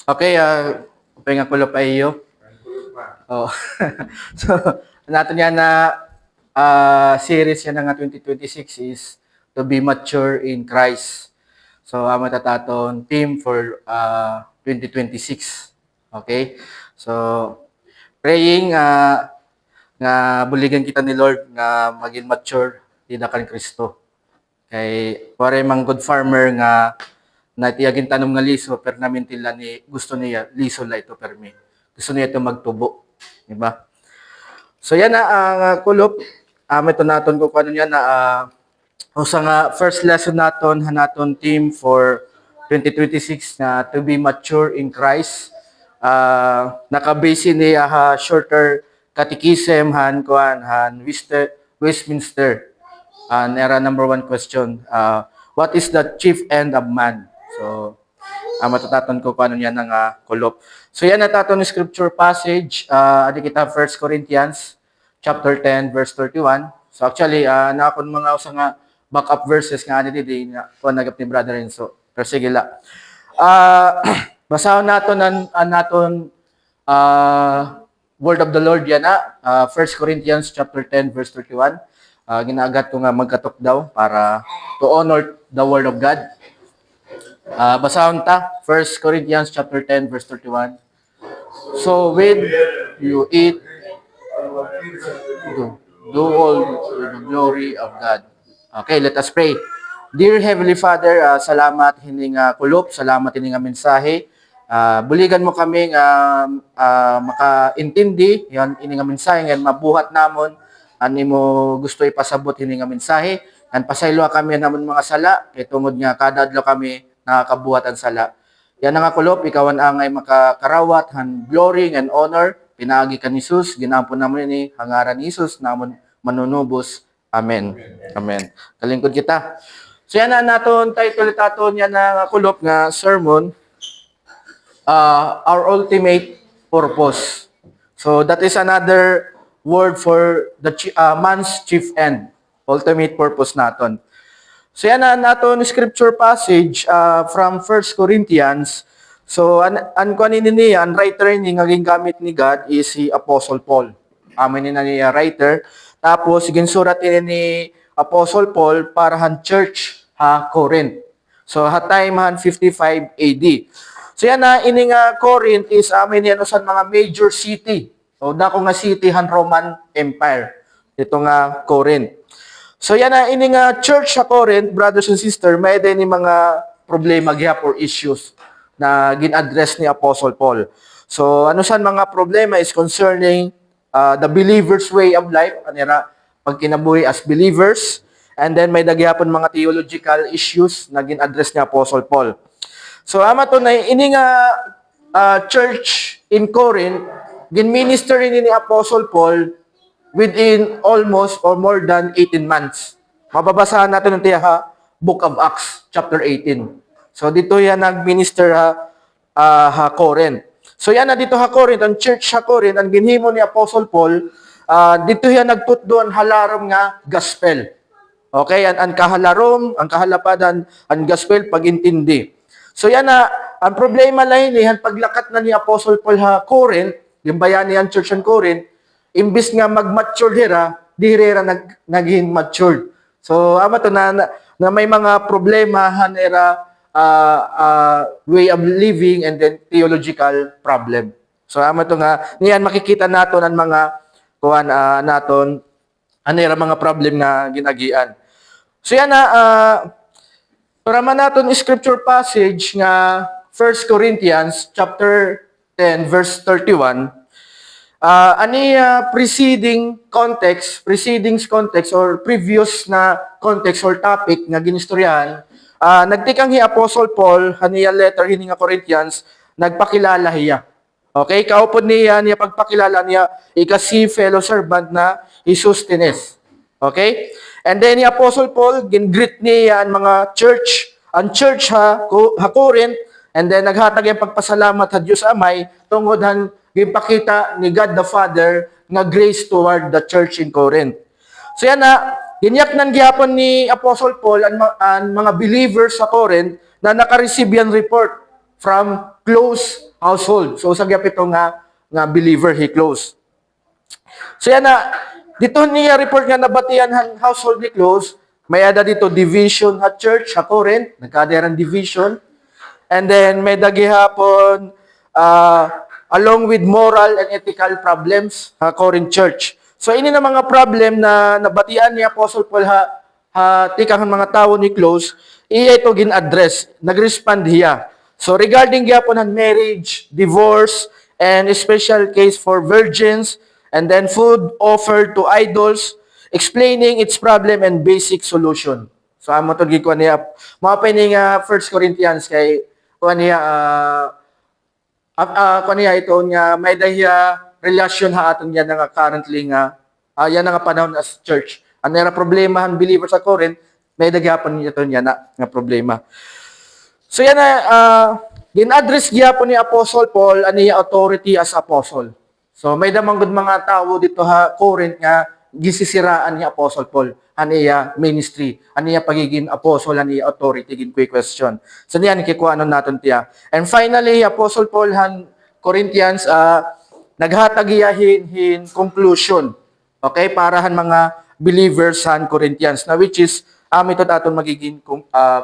Okay, pahinga ko pa iyo. Oh. So, natin yan na series yan nga 2026 is to be mature in Christ. So, matataton team for 2026. Okay? So, praying nga buligan kita ni Lord nga maging mature din kan Kristo. Kay pare mang good farmer nga na tiyagin tanom nga liso per namin tila ni gusto niya liso la ito permi. Gusto niya ito magtubo, di ba? So yan na ang kulop. Ito naton ko kano yan na usa nga first lesson naton hanaton team for 2026 na to be mature in Christ. Nakabase ni shorter catechism han Westminster. Era number 1 question. What is the chief end of man? So, matataton ko paano yan ng kulop. So, yan nataton ng scripture passage. Adi kita 1 Corinthians chapter 10, verse 31. So, actually, nakakon mga usa nga backup verses nga di na kung nagap ni Brother Renzo. Pero sige la. Basahon naton ang naton word of the Lord yan na. 1 Corinthians chapter 10, verse 31. Ginagat ko nga magkatok daw para to honor the word of God. Basahon ta, 1 Corinthians chapter 10, verse 31. So when you eat, do all with the glory of God. Okay, let us pray. Dear Heavenly Father, salamat hining kulop, salamat hining mensahe. Buligan mo kami makaintindi yan ining mensahe nga mabuhat namon ani mo gusto ipasabot hining mensahe. Kan pasaylo kami namon mga sala kay tungod nga kada adlaw kami nakakabuhat ang sala. Yan nga kulop, ikaw ang angay makakarawat han glory and honor pinaagi kan Jesus, ginampon namon ni hangaran ni Jesus namon manunubos. Amen. Amen. Kalingkod kita. So yan na naton title taton yan nga kulop nga sermon, our ultimate purpose. So that is another word for the man's chief end, ultimate purpose naton. So yan na naton scripture passage from 1 Corinthians. So an niya, ang writer ni nga gingamit ni God is si Apostle Paul. Amin na niya writer. Tapos ginsurat ni Apostle Paul para han church Corinth. So time han 55 AD. So yan na ining Corinth is amin yan usan mga major city. So dako nga city han Roman Empire. Ito nga Corinth. So yan na ining church sa Corinth, brothers and sisters, may din ni mga problema gyap or issues na gin-address ni Apostle Paul. So ano san mga problema is concerning the believer's way of life, anira pagkinabuhi as believers, and then may dagyapon mga theological issues na gin-address ni Apostle Paul. So to na ini nga church in Corinth, gin-minister ni Apostle Paul within almost or more than 18 months. Mababasahan natin ng Book of Acts, chapter 18. So dito yan nag-minister Corinth. So yan na dito Corinth, ang church Corinth, ang ginhimo ni Apostle Paul, dito yan nagtutdoan halarom nga gospel. Okay, ang kahalarom, ang kahalapadan, ang gospel pag-intindi. So yan na, ang problema lang yan, paglakat na ni Apostle Paul Corinth, yung bayani ang church ng Corinth, imbis nga mag-mature hira, di hira naging matured. So to na may mga problema hanera way of living and then theological problem. So to nga niyan makikita naton ang mga kuan naton hanera mga problem nga ginagian. So yan para man naton scripture passage nga 1 Corinthians chapter 10 verse 31. Preceding context or previous na context or topic nga ginistoryahan, nagtikang hi Apostle Paul haniya letter hini nga Corinthians, nagpakilala hiya. Okay, kaupod niya pagpakilala niya ikasi fellow servant na Sosthenes. Okay? And then ni Apostle Paul gin-greet niya ang mga church, Corinth, and then naghatag yung pagpasalamat sa Diyos Amay tungod han gipakita ni God the Father nga grace toward the church in Corinth. So yan na, ginyak nang gihapon ni Apostle Paul ang mga believers sa Corinth na naka-receive yan report from close household. So sa gyapon ito nga believer he close. So yan na, dito niya report nga nabatian han household ni close, may ada dito division ha church, ha Corinth, nagkadaran division. And then may dagi hapon along with moral and ethical problems ha Corinth church. So ini na mga problem na nabatian ni Apostle Paul tikang mga tao ni close, iya ito gin-address, nag-respond hiya. So regarding gyapon ang marriage, divorce, and a special case for virgins, and then food offered to idols, explaining its problem and basic solution. So amo to gikuan niya mga pining 1 Corinthians kay kuan niya kuan niya ito nga may dahiya relasyon ha aton yan nga currently nga yan nga panahon as church. Ano nga problema han believer sa Corinth, may daghapon niya ito niya nga problema. So yan na gin-address gyapon ni Apostle Paul ani authority as apostle. So may damang gud mga tawo dito ha Corinth nga gisisiraan ni Apostle Paul aniya ministry, aniya pagiging apostle, aniya authority gin question. So niyan kikuanon naton tiya. And finally Apostle Paul han Corinthians naghatag hin conclusion. Okay, para han mga believers han Corinthians na which is ito aton magiging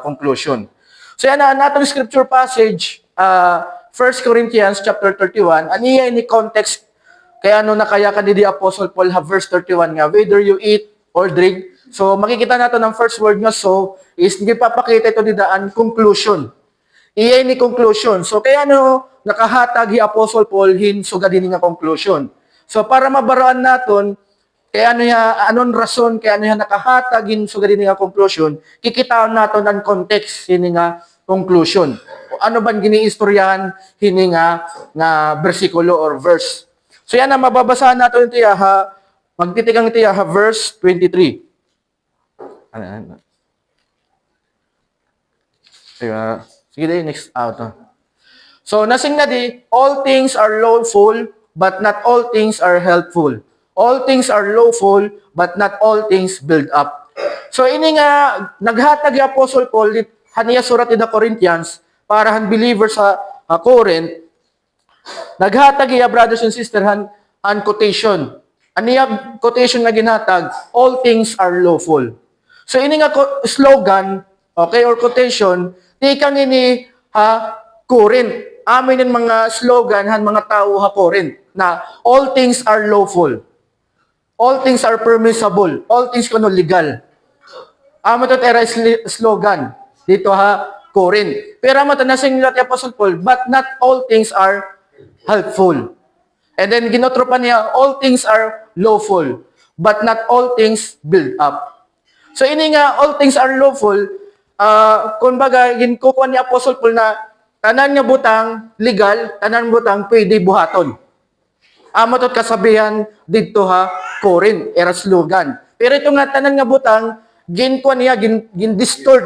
conclusion. So yan na naton scripture passage 1 Corinthians chapter 31 aniya ni context kaya ano na kaya kanidi Apostle Paul ha verse 31 nga whether you eat or drink. So makikita nato ng first word nga so is gipapakita ito didaan conclusion. Iya ni conclusion. So kaya ano nakahatag hi Apostle Paul hin sugadin nga conclusion. So para mabaroan naton kaya ano ya anon rason kaya ano ya nakahatag hin sugadin nga conclusion, kikitaon naton ang context hini nga conclusion. Ano ban giniistoryahan hini nga bersikulo or verse. So yan ang mababasahan natin ito ha. Magtitigang ito ha verse 23. Sige din, next out. So, nasing na di, all things are lawful, but not all things are helpful. All things are lawful, but not all things build up. So, ini nga, naghatag yung Apostle Paul, haniya surat in the Corinthians, para han believers sa Corinth, naghatag yung brothers and sisters, han quotation. Aniya quotation nga ginhatag, all things are lawful. So, ini nga slogan, okay, or quotation, di kang ini Corinth. Amin yung mga slogan han mga tao ha Corinth na all things are lawful. All things are permissible. All things kuno legal. Amo to era slogan dito ha Corinth. Pero amo to nasing nilat ni Apostle Paul, but not all things are helpful. And then ginotro pa niya, all things are lawful, but not all things build up. So ini nga all things are lawful, kumbaga ginkukuha ni Apostle Paul na tanan nga butang legal, tanan butang pwede buhaton. Amo tot kasabihan didto ha Corinth era slogan. Pero ito nga tanan nga butang ginkuha niya gin-distort,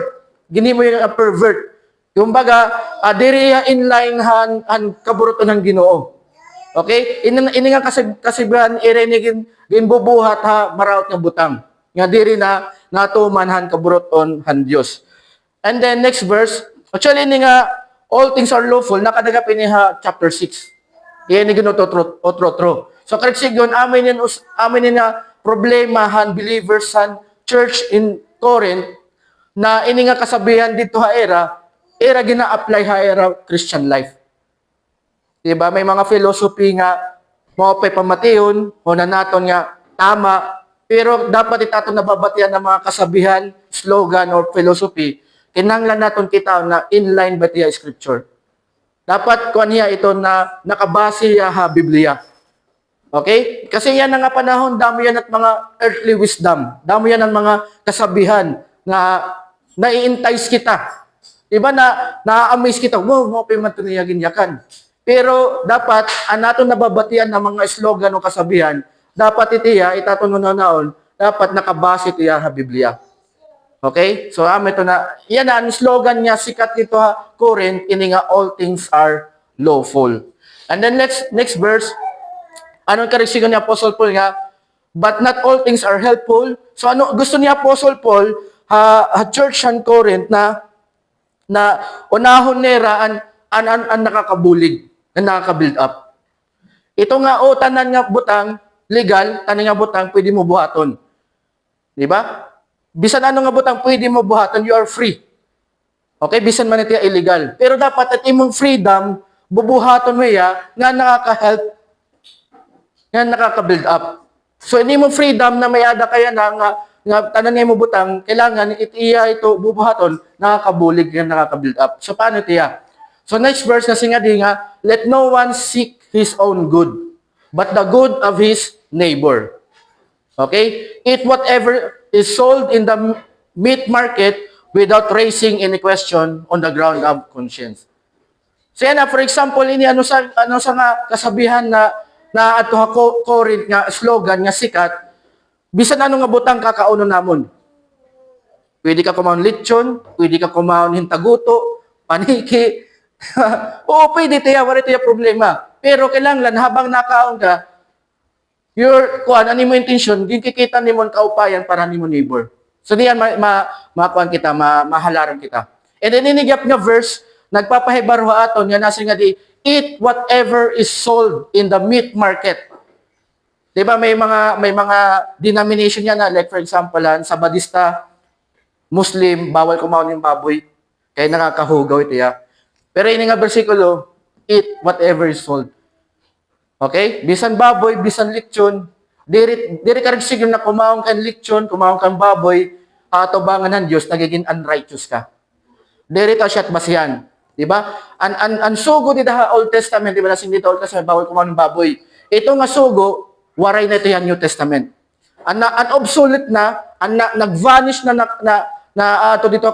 ginimo yung pervert. Kumbaga diri inline han kaburuton ng Ginoo. Okay? Ini nga kasibihan ere ni ginbubuhat ha maraot nga butang. Nga diri na natumanhan kaburuton han Dios. And then next verse, actually ini nga all things are lawful nakadaga ni ha chapter 6. Iyan ni otro. So correct sigyon amin nga problema han believers han church in Corinth na ini nga kasabihan dito ha era gina-apply ha era Christian life. Diba may mga philosophy nga mo pay pamation o na naton nga tama pero dapat itaton nababatian ng mga kasabihan, slogan or philosophy kinanglan naton kita na inline ba tiya scripture. Dapat kuan niya ito na nakabase ha Biblia. Okay? Kasi yan nga panahon, dami yan at mga earthly wisdom. Dami yan ang mga kasabihan na nai-entice kita. Diba na-amaze kita, wow, mo pa man yakan. Pero dapat, naton nababatian ng mga slogan o kasabihan, dapat itiya, itaton naon, dapat nakabase tiya ha Biblia. Okay? So, ito na, yan ang slogan niya, sikat dito ha, Corinth, ini nga, all things are lawful. And then next verse, anong karisigon ni Apostle Paul nga, but not all things are helpful. So, ano gusto ni Apostle Paul, church han Corinth na unahon nera, ang nakakabulig, ang nakaka-build up. Ito nga, tanan nga butang, legal, tanan nga butang, pwede mo buhaton. Di ba? Bisan ano nga butang, pwede mo buhaton, you are free. Okay, bisan man ito illegal. Pero dapat at imong freedom, bubuhaton mo nga nakaka-help, nga nakaka-build up. So, hindi mo freedom na may ada kaya nga tanan nga mo butang, kailangan ito bubuhaton, nakakabulig, nga nakaka-build up. So, paano ito So, next verse na singa di nga, let no one seek his own good, but the good of his neighbor. Okay? Eat whatever is sold in the meat market without raising any question on the ground of conscience. So yan for example, ini ano sa nga kasabihan na ato ha Corinth nga slogan nga sikat, bisan ano nga butang kakauno namon. Pwede ka kumaon lechon, pwede ka kumaon hintaguto, paniki. Oo, pwede tiya, wala tiya problema. Pero kailangan habang nakaon ka, ano mo intention, kikita ni mo kaupayan para ni mo neighbor. So diyan makuan kita, mahalaran kita. And then inigap nga verse, nagpapahibaro aton nga nasa nga di, eat whatever is sold in the meat market. 'Di ba may mga denomination yan na, like for example, sa Badista, Muslim, bawal kumaon ng baboy, kaya nakakahugaw ito Pero ini nga bersikulo, eat whatever is sold. Okay? Bisan baboy, bisan lechon, diri ka siguro na kumaon kan lechon, kumaon kan baboy, atubangan ng Diyos, nagiging unrighteous ka. Diri ka siya't basihan. Di ba? Ang sugo dito sa Old Testament, di ba nasing dito Old Testament, bawal kumaon ng baboy. Ito nga sugo, waray na ito yan New Testament. Ang obsolete na, nag-vanish na dito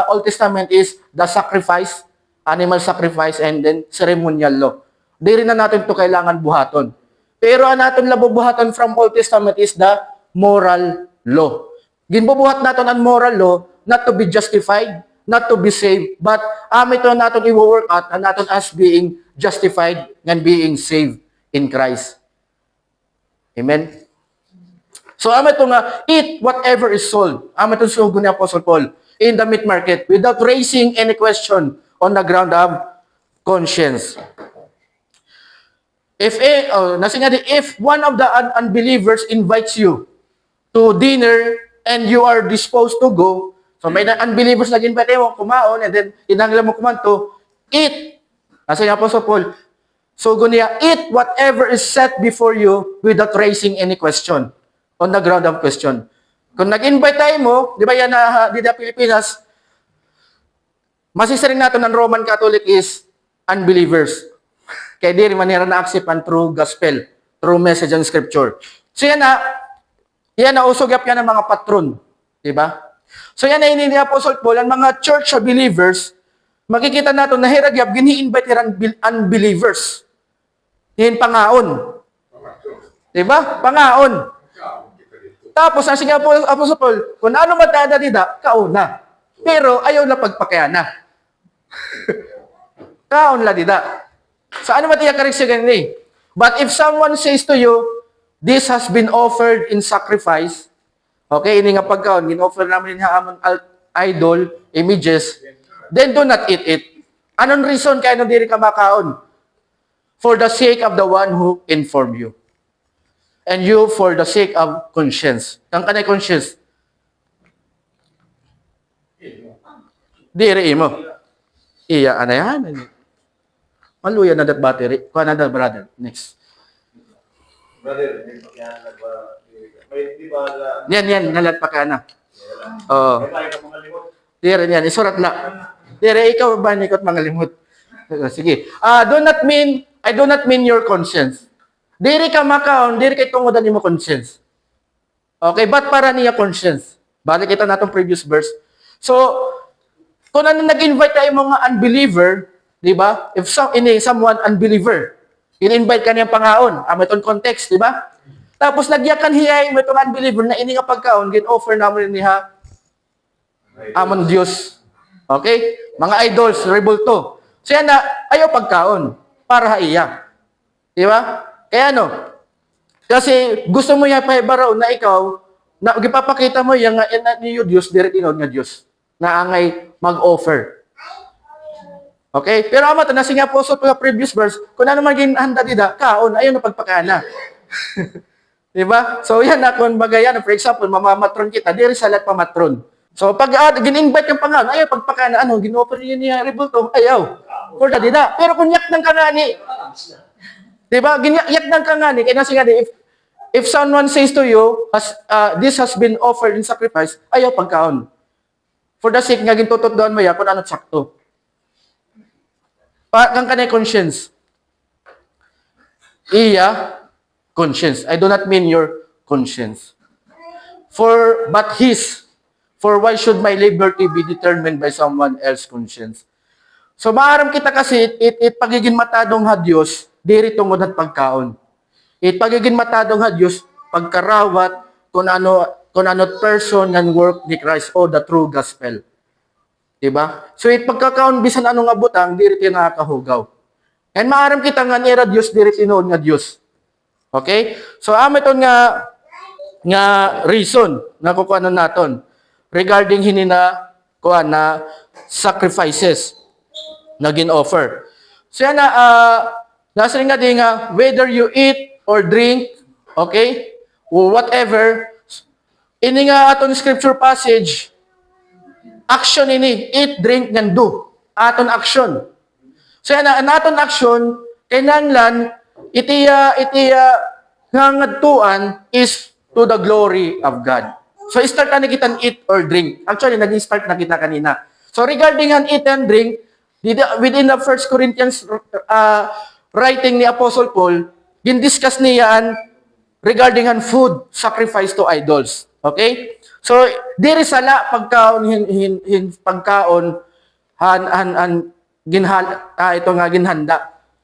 Old Testament is the sacrifice, animal sacrifice, and then ceremonial law. Di rin na natin ito kailangan buhaton. Pero ang natin labubuhaton from Old Testament is the moral law. Ginbubuhat natin ang moral law, not to be justified, not to be saved, but ito natin i-work out, and natin as being justified and being saved in Christ. Amen? So, ito nga, eat whatever is sold. Itong sugo ni Apostle Paul in the meat market without raising any question on the ground of conscience. If one of the unbelievers invites you to dinner and you are disposed to go, so may unbelievers na ginbate mo, kumaon, and then inanglan mo kumanto, eat. Nasa nga Apostle Paul, sugo niya, eat whatever is set before you without raising any question on the ground of question. Kung nag-invite tayo mo, di ba yan na dito Pilipinas, masisaring natin ng Roman Catholic is unbelievers. Kaya di rin manira na-accept ang true gospel, true message and scripture. So yan na usogap yan ng mga patron. Di ba? So yan na ni Apostle Paul, ang mga church believers, makikita natin na hiragyap, gini-invite unbelievers. Yan pangaon. Di ba? Pangaon. Tapos, ang sige Apostle Paul, kung ano matada dida, kauna. Pero ayaw na pagpakayana. Kaon la dida. So ano matiyak ka rin siya ganun But if someone says to you, this has been offered in sacrifice, okay, ini nga pagkaon, gin-offer namin niya amon idol, images, then do not eat it. Anong reason kaya nung diri ka makaon? For the sake of the one who informed you. And you for the sake of conscience. Ang kanay conscience? Diri mo. Iya, ano yan? Maluya na that battery. Kuha na that, brother. Next. Brother, Yan, nalat pa ka na. Oo. Diri yan, isurat na. Diri, ikaw ba nikot mga limot? Sige. I do not mean your conscience. Diri ka makaon, diri kay tungodan mo conscience. Okay, but para niya conscience. Balik kita natong previous verse. So, kung ano nag-invite tayo mga unbeliever, di ba? If someone unbeliever, in-invite ka niyang pangaon, itong context, di ba? Tapos nagyakan hiyay mo itong unbeliever na ini nga pagkaon, gin-offer naman niya amon Diyos. Okay? Mga idols, rebulto. So yan na, ayaw pagkaon, para iya. Di ba? Kaya ano? Kasi gusto mo yung pahibaraw na ikaw, na ipapakita mo yung niyo Diyos, direct inod nga Diyos, na angay mag-offer. Okay? Pero ama to nasi nga Apostle Paul previous verse, kung ano maging handa dida, kaon ayon na pagpakana. Diba? So yan na kung bagayan, for example, mamamatron kita, diri sa lahat pamatron. So pag gin-invite yung pangalan, ayaw pagpakana, ano, gin-offer niya rebulto, ayaw. For dida. Pero kung yak ng kangani, diba? Yak ng kangani, kaya nasi nga di, if someone says to you, this has been offered in sacrifice, ayaw pagkaon. For the sake nga gintutot doon mo ya, kung ano't sakto. Kang kanay conscience. Conscience. I do not mean your conscience. But his. For why should my liberty be determined by someone else's conscience? So maaram kita kasi, it pagiging matadong ha Diyos, diri tungod at pagkaon. It pagiging matadong ha Diyos, pagkarawat, kung ano person ng work ni Christ o the true gospel. Diba? So it pagkakaon, bisan anong abutang, diri tayo nakakahugaw. And maaram kita nga nira Diyos, diri tinoon nga Diyos. Okay? So ito nga reason na kukuha naton regarding hinina kuha na sacrifices na gin-offer. So yan nasa nga din nga, whether you eat or drink, okay, or whatever, ini nga aton scripture passage, action ini, eat, drink, and do. Aton action. So yan ang aton action, kinanglan, itiya ngangadtuan is to the glory of God. So start na kita eat or drink. Actually, naging start na kita kanina. So regarding an eat and drink, within the 1 Corinthians writing ni Apostle Paul, gin-discuss niya regarding an food sacrifice to idols. Okay? So diri sala pagkaon pagkaon ito nga ginhanda.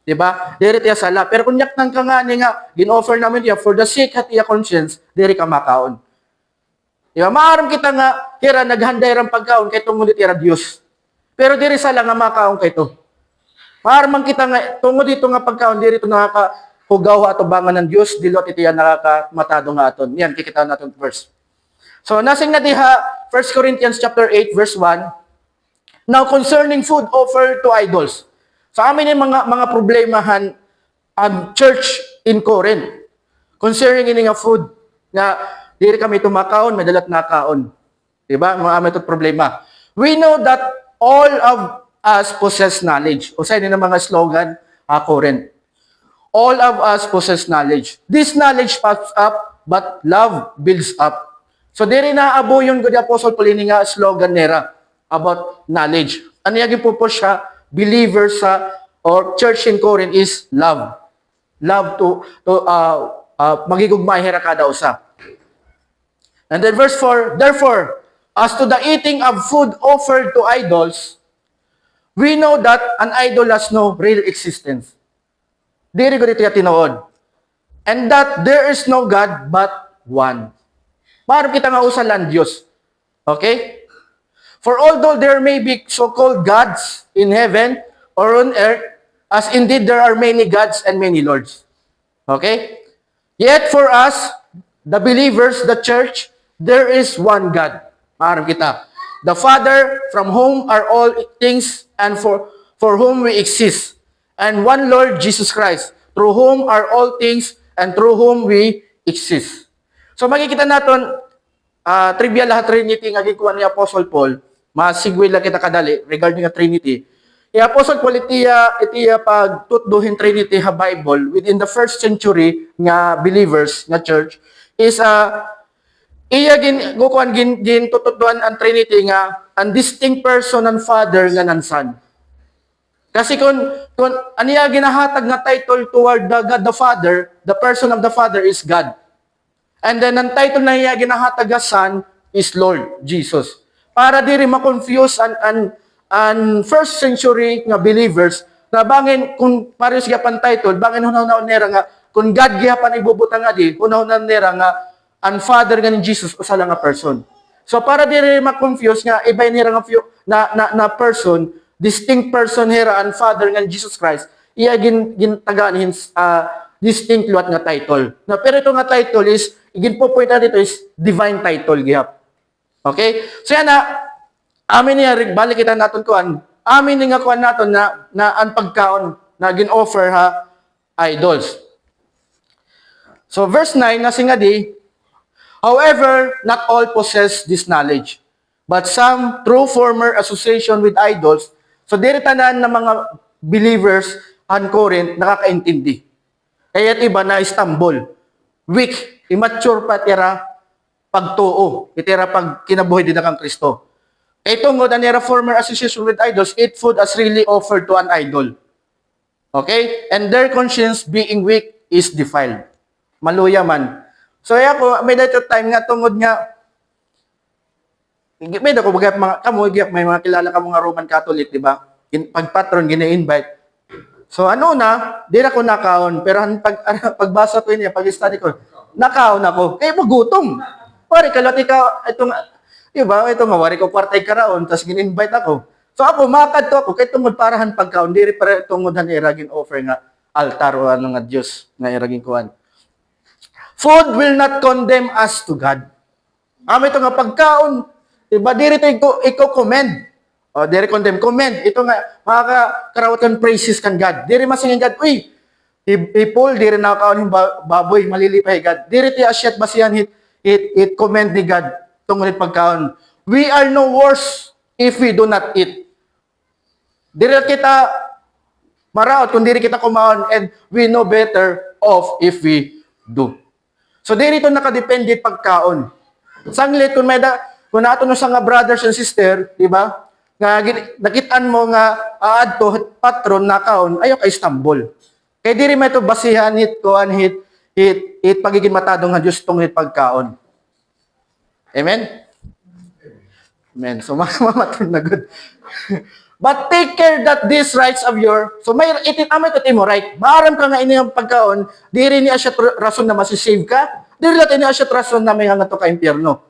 Diba? Diri tiya sala. Pero kung yak nang kangani nga, gin-offer namin tiya for the sake at iya conscience, diri ka makaon. Diba? Maaram kita nga, kira naghanday ram pagkaon, kay tungod iti Diyos. Pero diri sala nga makaon kay to. Maaram kita nga, tungod dito nga pagkaon, diri ito nakakahugaw ato bangan ng Diyos, dilot iti yan nakakamatado nga aton. Yan, kikita natin verse. So, nasing na diha, 1 Corinthians chapter 8, verse 1, now concerning food offered to idols. Sa amin yung mga problemahan ang church in Corinth. Concerning ini nga food, na diri kami tumakaon, madalat nakaon. Diba? Mga amin ito problema. We know that all of us possess knowledge. O sa ng mga slogan, Corinth. All of us possess knowledge. This knowledge puffs up, but love builds up. So diri na abo yung good Apostle Paul nga slogan nera about knowledge. Ano yung po siya? Believers or church in Corinth is love. Love to magigugmay hera kada usa. And then verse 4, therefore, as to the eating of food offered to idols, we know that an idol has no real existence. Diri ko dito tinuod. And that there is no God but one. Maaram kita nga usalan Diyos. Okay? For although there may be so-called gods in heaven or on earth, as indeed there are many gods and many lords. Okay? Yet for us, the believers, the church, there is one God. Maaram kita. The Father, from whom are all things and for whom we exist. And one Lord, Jesus Christ, through whom are all things and through whom we exist. So makikita natin, trivial lahat Trinity nga gikuha ni Apostle Paul, masigwil lang kita kadali regarding a Trinity. Apostle Paul itiya pag tutduhin Trinity ha Bible within the first century nga believers nga church is iya gin tutudduhan ang Trinity nga ang distinct person ng Father nga ng Son. Kasi kung aniya ginahatag nga title toward the God the Father, the person of the Father is God. And then ang title na iya ginahatag nga Son is Lord Jesus. Para diri ma-confuse an first century nga believers na bangin kung pares gyapon title bangin hunaw nera nga kung God gyapon ibubutang nga di hunaw nera nga an Father nga ni Jesus usa lang nga person. So para diri ma-confuse nga ibay nira nga na person, distinct person here an Father nga ni Jesus Christ, iya gintagaan distinct luat nga title. Na pero ito nga title is ginpo-point na dito is divine title gihap. Okay? So yan amin niya, balik kita natin kuan, amin nga kuan naton na ang pagkaon na gin-offer ha idols. So verse 9 na singa di, however, not all possess this knowledge, but some through former association with idols, so diri tanan ng mga believers an Corinth nakakaintindi. Kaya't iba na stumble, weak, immature pa tira pagtuo, itira pag kinabuhi din kang Kristo. Kay tungod ang nira former association with idols, eat food as really offered to an idol. Okay? And their conscience being weak is defiled. Maluya man. So ako, may dito time nga tungod nga, may dako bagay mga kamo, may mga kilala ka mga Roman Catholic, di ba? Pag patron gina-invite. So ano na, di na ko nakaon, pero pagbasa ko niya, pag-study ko, nakaon ako. Kaya magutom. Pare kalot ikaw itong di ba? Ito nga wari ko partay karaon, tas gin-invite ako. So ako makadto ako kay tungod parahan pagkaon diri para tungod han iragin offer nga altar o ano nga Dios nga iragin kuan. Food will not condemn us to God. Ito nga pagkaon, diba, diri ito i-commend. O, diri condemn. Commend. Ito nga, makakarawatan praises kan God. Diri masingin God, uy, i-pull, diri nakakaon yung baboy, malilipay God. Diri ti asyat basihan it commend ni God tungod pagkaon. We are no worse if we do not eat. Diri kita maraot kung diri kita kumaon and we know better off if we do. So diri ito nakadepende pagkaon. Sanglit kung nato no sa nga brothers and sister, di ba? Nga nakitaan mo nga aadto patron nakaon ayo kay Istanbul. Kay diri may to basihan hit kuan hit pagiging matadong nga Dios tungod pagkaon. Amen. Amen. So mamatron na good. But take care that these rights of your, so may amay to mo right. Maaram ka nga ini ang pagkaon, diri ni asya rason na masisave ka. Diri latin ni asya rason na may nga to ka impyerno.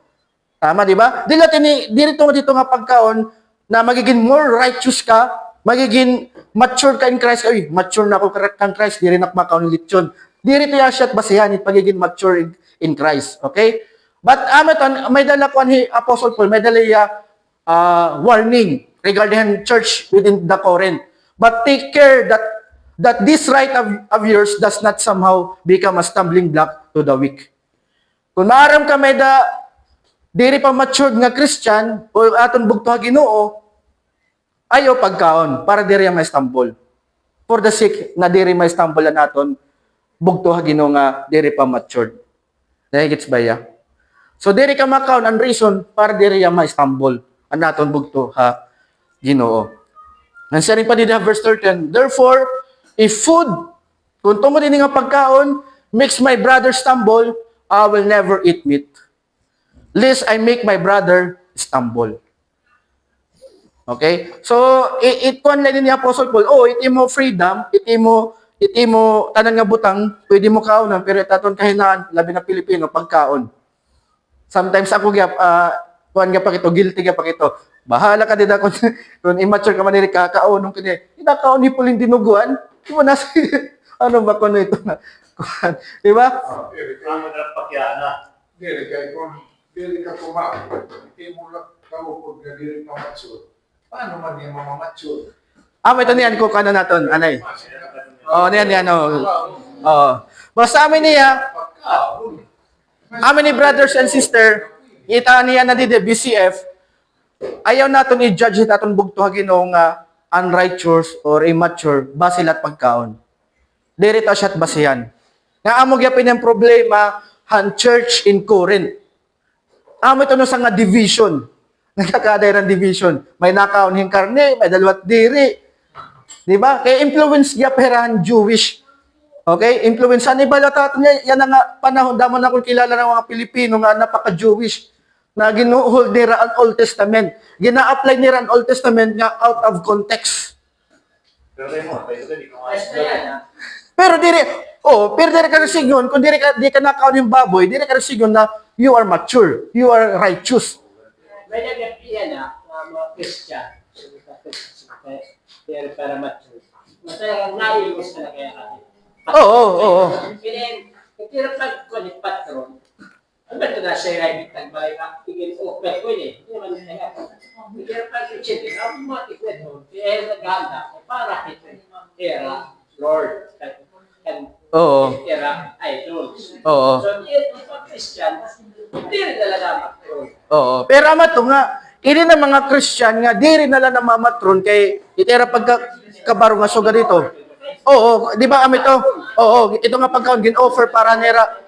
Tama di ba? Diri to dito nga pagkaon na magiging more righteous ka, magiging mature ka in Christ. Ay, mature na ako kang Christ, diri na kumakaon lechon. Diri to asya basihan it pagiging mature in Christ. Okay? But may dala ko ni Apostle Paul, may dala warning regarding church within the Corinth. But take care that this right of yours does not somehow become a stumbling block to the weak. Kung maaram ka may diri pa matured nga Christian o aton bugto Ginoo, ayo pagkaon para diri may stumble. For the sake na diri may stumble na naton bugto Ginoo nga diri pa matured. Gets ba ya? So diri ka makaon ang reason para diri may stumble ang naton bugto Ginoo. Ang sabi pa din verse 13, therefore, if food, kung tungod din nga pagkaon, makes my brother stumble, I will never eat meat. Lest I make my brother stumble. Okay? So, ituan lang ni Apostle Paul, iti mo freedom, iti mo tanan nga butang, pwede mo kaonan, pero taton kahinaan, labi na Pilipino, pagkaon. Sometimes ako kuan nga pa kito, guilty nga pa kito. Bahala ka din ako kung immature ka maniri kakaonong kini. Inakaon ni Pulin dinuguan. Di mo nasa ano ba kuno ito na kuan, di ba? Reklamo na pakyana. Dili ka kumain. Hindi mo lang kaupod ka dili ka mature. Paano man yung mga mature? Ito niyan ko kana naton, anay. Niyan basta amin niya, amin ni brothers and sister, ita niya na di BCF, ayaw naton i-judge naton bugto Ginoo nga unrighteous or immature basil at pagkaon. Diri ta siya basihan. Nga amo gyapon ang problema han church in Corinth. Amo ito no sa nga division. Nagkakadayran division. May nakaon hing karne, may dalawat diri. Di ba? Kaya influence gyapon Jewish. Okay? Influence ani balata niya yan nga panahon damo na kung kilala ng mga Pilipino nga napaka-Jewish. Na ginuhold nila ang Old Testament. Gina-apply nila ang Old Testament nga out of context. Pero diri ka resigyon, kung di ka nakaon yung baboy, diri ka resigyon na you are mature, you are righteous. May nag-apiyan mga Christian. Pero para mature. Masaya nailos na kaya kami. Oo. Kaya, pag patron, Ano ito na siya ay tagbalik ka? Tigil o pwede ko eh. Hindi naman nila. Tigil pa yung chitin. Ang mga tikwet mo. Kaya naganda. Para ito. Era. Lord. Oo. Era. Idols. Oo. So, ito pa Christian. Hindi rin talaga matron. Oo. Pero ama to nga, ini na mga Christian nga, di rin nala namamatron kay itera pagkabaro nga suga dito. Oo, di ba ami to? Oo, ito nga pagkaon gin-offer para nera.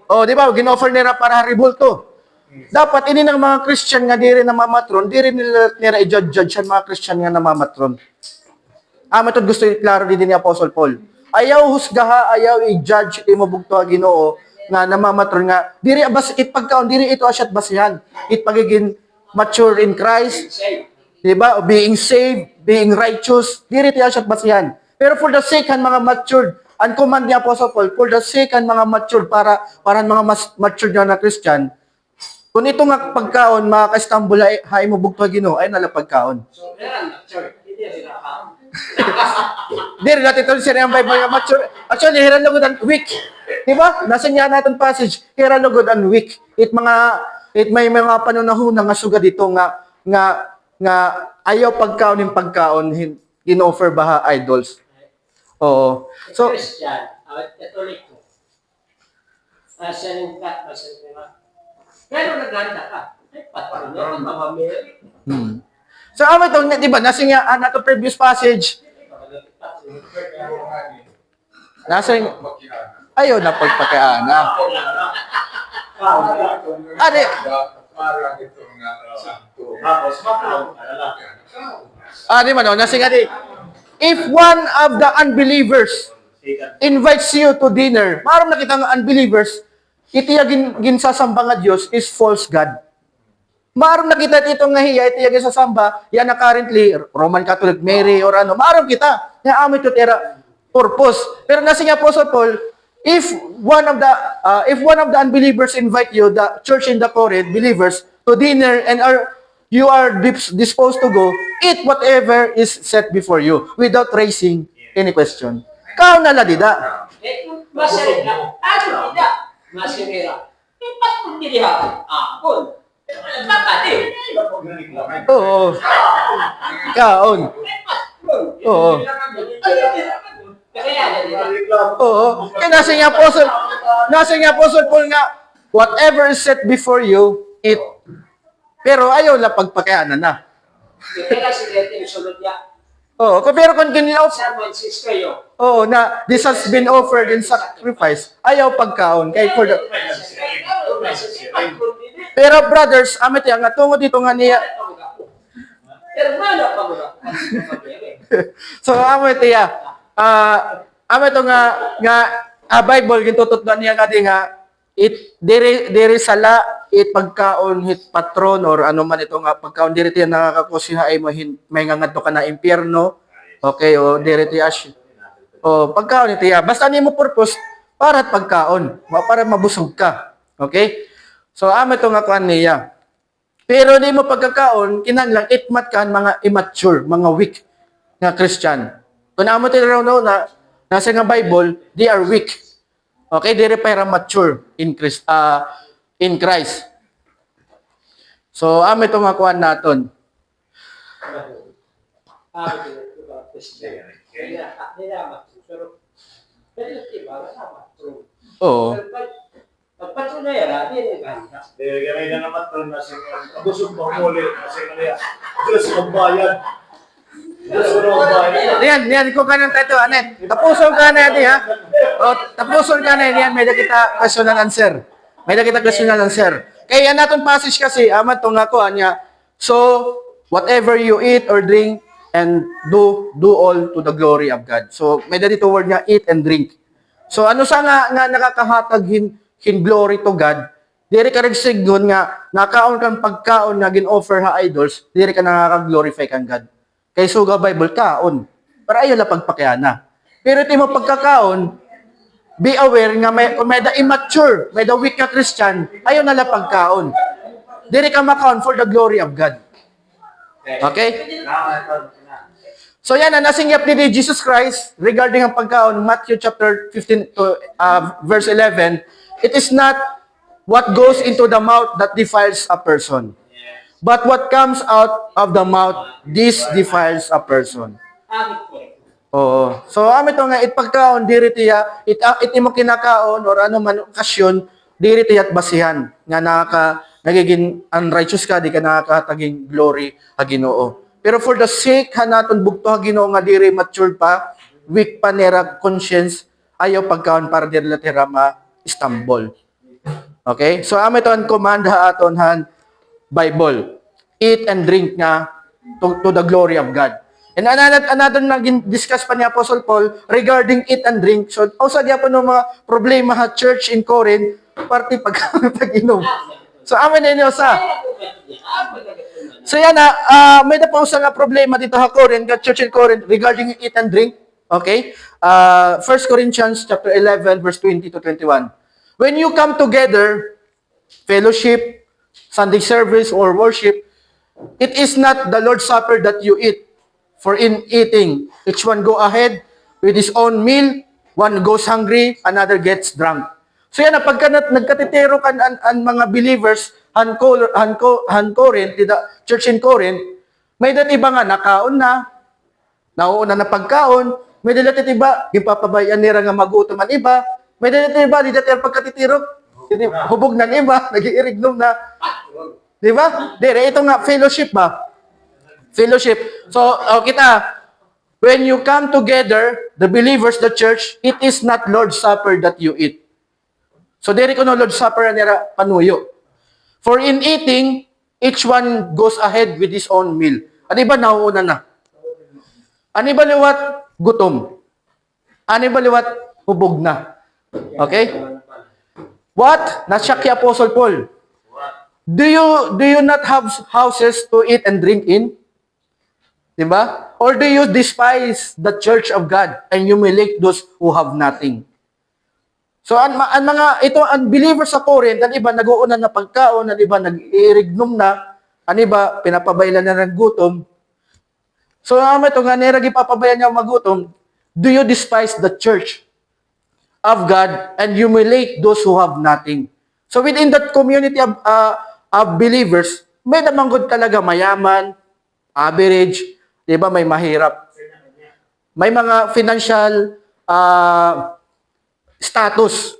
Oo, di ba? Gin-offer nera para ribulto. Dapat ini ng mga Christian nga di rin namamatron, di rin nila i-judge ang mga Christian nga namamatron. Ama to gusto i-klaro din ni Apostle Paul. Ayaw husgaha, ayaw i-judge iti mo bugto a Ginoo nga namamatron nga diri bas it pagkaon diri ito asyat basihan it pagiging mature in Christ, di ba? Being saved, being righteous, diri ito asyat basihan. Pero for the sake han mga matured, ang command ni Apostle Paul, for the sake han mga matured para mga mas matured na Christian, kung ito nga pagkaon makaka-stumble hay mo bugto a Ginoo ay nala pagkaon. So, meron na. Sorry. Hindi rin ako. Diri natin ito siya ang Bible nga mature. Actually, hiran lugod ang weak. Diba? Nasa niya natin passage, hiran lugod ang weak. It may mga panunahon nga suga dito nga ayaw pagkaon yung pagkaon in-offer baha idols. Oo. So, Christian. Katoliko. Nasa yung kat. Nasa yung pero naganda ka. Ay, patron na. Mama Mary. so amo to, di ba? Nasa nga nato previous passage, nasa ayaw na pagpakiana. Ade, Para ito nga sakto. Tapos, makaw. di man, nasa nga di, if one of the unbelievers invites you to dinner, maram nakita nga unbelievers, itiya ginsasamba nga Diyos is false God. Maram nakita dito nga hiya, itiya ginsasamba, yan na currently, Roman Catholic Mary or ano, maram kita, nga amoy to tera purpose. Pero nasa nga Apostle Paul, if one of the unbelievers invite you, the church in the Corinth, believers, to dinner and you are disposed to go, eat whatever is set before you without raising any question. Kao nala dida. Masirira. Ano tidak? Masirira. Ipat mo diliha. Akon. Kapatid. Oo. Kaon. Oo. Oo. Kaya nasa nga Apostle Paul nga, whatever is set before you, eat. Pero ayaw na pagpakayanan na. Kaya sila yung sunod niya. Oo. Pero kung ginilaw, Sabi sis kayo. oo, na this has been offered in sacrifice, ayaw pagkaon. Kay for the, pero brothers, amit yan, nga tungo dito nga niya, Hermano pa mo na. so amit yan, amit to nga Bible, gintutot na niya nga di nga, diri sala, pagkaon, patron, or ano man ito nga, pagkaon, diri tiyan nakakakusiha ay may nga ngadto ka na impyerno, okay, o diri tiya, o pagkaon ito ya, basta ni mo purpose, para pagkaon, para mabusog ka, okay? So, amo ito nga kuan niya. Pero di mo pagkakaon, kinanglang itmat kan mga immature, mga weak nga Christian. Kung amo ito na nasa nga Bible, they are weak. Okay, di rin para mature in Christ. So, amo ito nga kuan naton. Oo. Pagpatunay, hindi ganda. Dahil gamay na naman ito na busog pa muli. Kasi kaya, Diyos magbayad. Diyos magbayad. Yan ko kanang tato, anet. Tapuson ka na di ha. O, tapuson ka na yan, may kita question and answer. May kita question and answer. Kaya naton passage kasi, amat tong ako anya. So, whatever you eat or drink and do all to the glory of God. So, may dito word nga eat and drink. So, ano sa nga nakakahatag in glory to God, diri ka nagsignon nga nakaon kang pagkaon nga gin-offer ha idols, diri ka nakaka-glorify kang God. Kay suga Bible kaon. Para ayo la pagpakyana. Pero iti mo pagkakaon, be aware nga kung may the immature, may the weak nga Christian, ayo na la pagkaon. Diri ka makaon for the glory of God. Okay? So yan, nasingyap ni Jesus Christ regarding ang pagkaon, Matthew chapter 15 to verse 11, it is not what goes into the mouth that defiles a person. But what comes out of the mouth, this defiles a person. Amit po rin. Oo. So, ito nga, pagkaon, diri tiya, it mo kinakaon, or ano man, okasyon, diri tiya at basihan, nga nagiging unrighteous ka, di ka nakakataging glory ha Ginoo. Pero for the sake ha naton bugto ha Ginoo nga diri mature pa, weak pa nera conscience, ayaw pagkaon para diri latira ma-stumble. Okay? So, ito ang command ha aton han Bible. Eat and drink nga to the glory of God. And another naging discuss pa ni Apostle Paul regarding eat and drink. So, sa diya po ng mga problema ha church in Corinth, parte pag-inom. So, amin na inyo sa. So, yan na, may na po nga problema dito ha Corinth, church in Corinth, regarding eat and drink. Okay? 1 Corinthians chapter 11, verse 20 to 21. When you come together, fellowship, Sunday service, or worship, it is not the Lord's Supper that you eat. For in eating, each one go ahead with his own meal, one goes hungry, another gets drunk. So yan, pagka nagkatitero kan ang mga believers, han Corinth, the church in Corinth, may dat iba nga nakaon na, nauuna na pagkaon, may dat iba, ipapabayan nila nga magutom ang iba, may dat iba, di dat pagkatitiro, hubog ng iba, nag-iirignom na. Di ba? Dire, ito nga, fellowship ba? Fellowship. So, kita, when you come together, the believers, the church, it is not Lord's Supper that you eat. So, dire ko no Lord's Supper nila panuyo. For in eating, each one goes ahead with his own meal. Ano ba, nauuna na? Ano ba liwat? Gutom. Ano ba liwat? Hubog na. Okay? What? Nasyak si Apostle Paul. Do you not have houses to eat and drink in? Diba? Or do you despise the church of God and humiliate those who have nothing? So, ang believers sa Corinth, ang iba nag-uuna na pagkaon, ang iba nag-iirignum na, ang iba pinapabaylan na ng gutom. So, ito nga, niragi papabayan niya magutom, do you despise the church of God and humiliate those who have nothing? So, within that community of believers, may namanggod talaga mayaman, average, di ba, may mahirap. May mga financial status.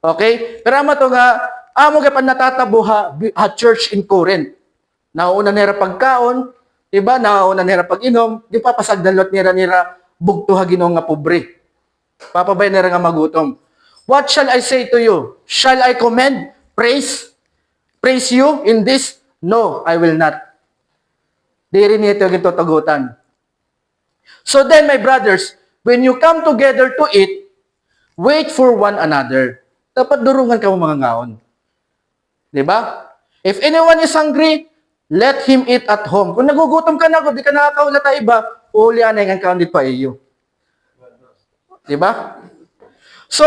Okay? Pero ito nga, amo ka pa natatabo ha church in Corinth. Nauna nila pagkaon, di ba, nauna nila pag-inom, di pa pasagdalot nila bugto ha Ginoo nga pobre. Papabay nila nga magutom. What shall I say to you? Shall I commend, praise you in this? No, I will not. Di rin ito yung tutugutan. So then, my brothers, when you come together to eat, wait for one another. Dapat durungan ka mga ngaon. Di ba? If anyone is hungry, let him eat at home. Kung nagugutom ka na, kung di ka nakakaula tayo iba, uli anay ang kaundit pa iyo. Di ba? So,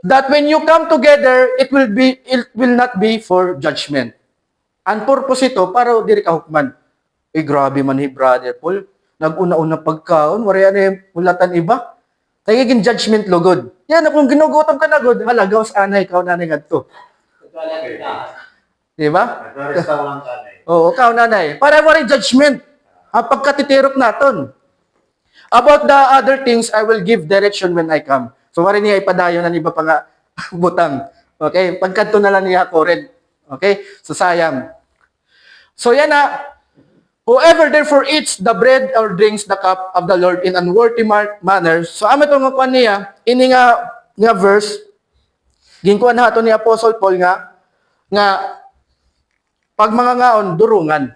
that when you come together, it will not be for judgment. Ang purpose ito, para diri ka hukman. Grabe man brother Paul. Nag-una-una pagkaon, wala yan mulatan iba. Nagiging judgment lugod. Yan, kung ginugutom ka na good, halagaw sa anay, ikaw nanay gadto. Di ba? Oo, ikaw nanay. Para wala judgment. Ang pagkatitirok naton. About the other things, I will give direction when I come. So, wala niya ipadayo na iba pa nga butang. Okay? Pagkanto na lang niya ako rin. Okay? So, sayang. So, yan na. Whoever therefore eats the bread or drinks the cup of the Lord in unworthy manner. So, ito nga kuha niya, ini nga verse, ginkuha na ito ni Apostle Paul nga pag mga ngaon, durungan.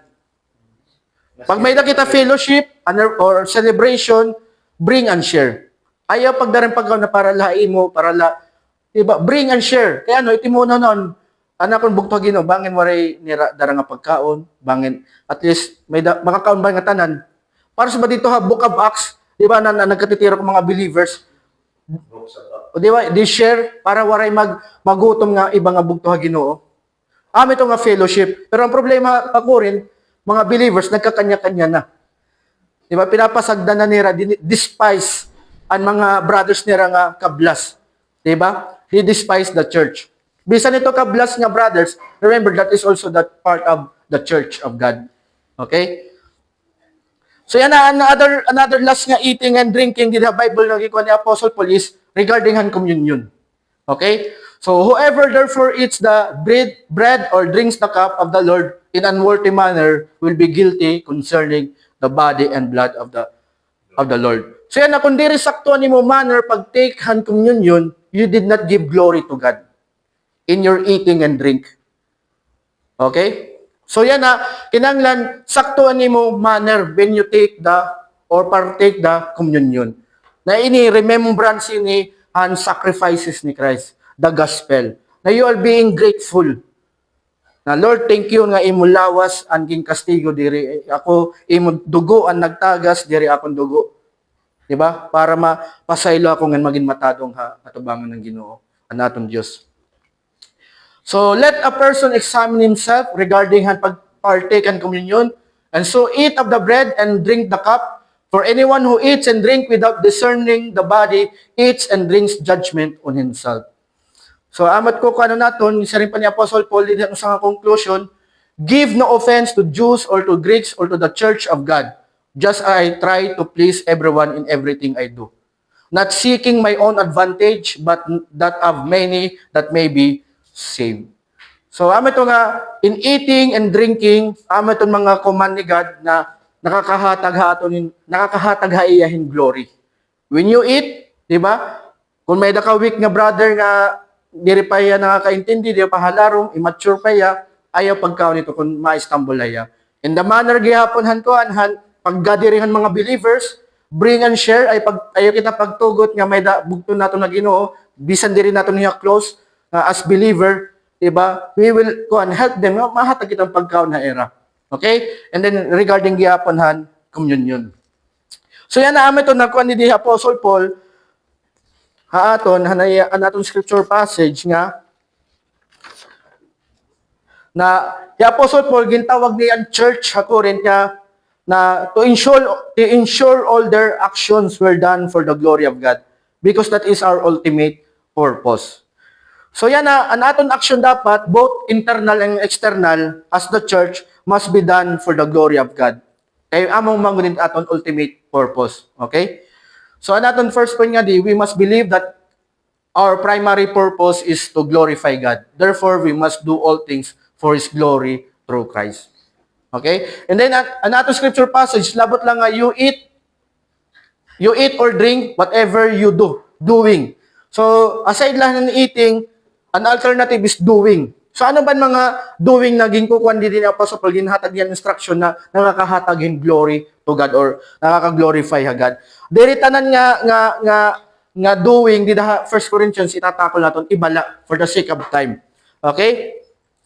Pag may nakita fellowship or celebration, bring and share. Ayaw pagdaring pagkaw na para lahi mo, diba? Bring and share. Kaya iti mo na nun, anak kong bugto Ginoo, bangin waray nira dara nga pagkaon, bangin at least may mga kaon ba nga tanan. Para sa ba dito ha Book of Acts, di ba na nagkatitiro ng mga believers. Di ba? Di share para waray magutom nga iba nga bugto ha Ginoo. Ito nga fellowship. Pero ang problema pa ko rin, mga believers nagkakanya-kanya na. Di ba? Pinapasagdan na nila, despise ang mga brothers nila nga kablas. Di ba? He despise the church. Bisan ito ka-bless nga brothers, remember that is also that part of the church of God. Okay? So yan na, another last nga eating and drinking din the Bible nga gikuha ni Apostle Paul is regarding hand communion. Okay? So whoever therefore eats the bread or drinks the cup of the Lord in unworthy manner will be guilty concerning the body and blood of the Lord. So yan na, kung diri sakto ni mo manner pag take hand communion, you did not give glory to God in your eating and drink. Okay? So yan na, kinanglan, saktuan ni mo manner when you take or partake the communion. Na ini, remembrance ni and sacrifices ni Christ, the gospel. Na you are being grateful. Na Lord, thank you nga imo lawas ang king kastigo diri. Ako, imo dugo ang nagtagas diri akong dugo. Diba? Para mapasaylo ako nga maging matadong atubangan ng Ginoo, ang atong Diyos. So, let a person examine himself regarding han pag-partake and communion, and so eat of the bread and drink the cup. For anyone who eats and drink without discerning the body, eats and drinks judgment on himself. So, amat ko kung ano naton, isa rin pa ni Apostle Paul, din sa conclusion, give no offense to Jews or to Greeks or to the church of God, just I try to please everyone in everything I do. Not seeking my own advantage, but that of many that may be saved. So, ito nga, in eating and drinking, itong mga command ni God na nakakahatag haiyahin glory. When you eat, di ba? Kung may weak nga brother nga diri pa ya nakakaintindi, di pa halarong, immature pa ya, ayaw pagkaon nito kung ma-stumble ya. In the manner gihapon paggadirihan mga believers, bring and share, ayaw kita pagtugot nga may bugto nato na Ginoo, bisan diri nato niya close, as believer, diba? We will go and help them. Mahatag kitang pagkaon na era. Okay? And then, regarding gihaponhan, communion. So, yan na ito, nakuha ni Apostle Paul, anatong scripture passage nga, na the Apostle Paul, gintawag niya ang church, Corinth niya, na to ensure all their actions were done for the glory of God. Because that is our ultimate purpose. So yan na, ang aton action dapat, both internal and external, as the church, must be done for the glory of God. Kaya among mangunit aton ultimate purpose. Okay? So ang aton first point nga we must believe that our primary purpose is to glorify God. Therefore, we must do all things for His glory through Christ. Okay? And then, ang aton scripture passage, labot lang nga, you eat or drink whatever you doing. So, aside lang ng eating, an alternative is doing. So ano ba mga doing na ginkukuan din ni Apostle Paul, ginhatag yan instruction na nakakahatag in glory to God or nakaka-glorify God. Diri tanan nga doing di 1 Corinthians itatakol naton ibala for the sake of time. Okay?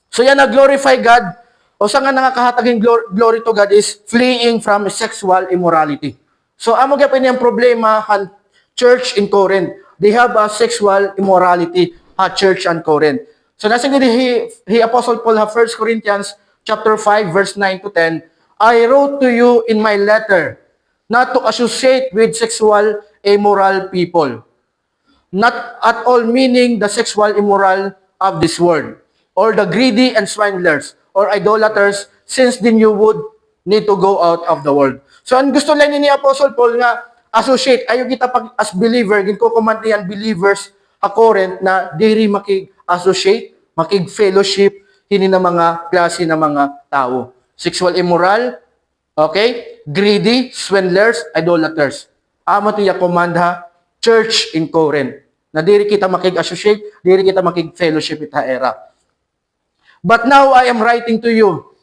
So yan na glorify God o sa nga nakakahatag in glory to God is fleeing from sexual immorality. So amo gyapon yung problema han church in Corinth. They have a sexual immorality church in Corinth. So nasa he Apostle Paul 1 Corinthians chapter 5 verse 9 to 10, I wrote to you in my letter not to associate with sexual immoral people, not at all meaning the sexual immoral of this world, or the greedy and swindlers, or idolaters, since then you would need to go out of the world. So ang gusto lang ni Apostle Paul nga associate, ayo kita pag as believer, ginko-command niyan believers Corinth na diri makig-associate, makig-fellowship hini na mga klase na mga tao. Sexual immoral, okay? Greedy, swindlers, idolaters. Amo tiya command church in Corinth. Na diri kita makig-associate, diri kita makig-fellowship ita era. But now I am writing to you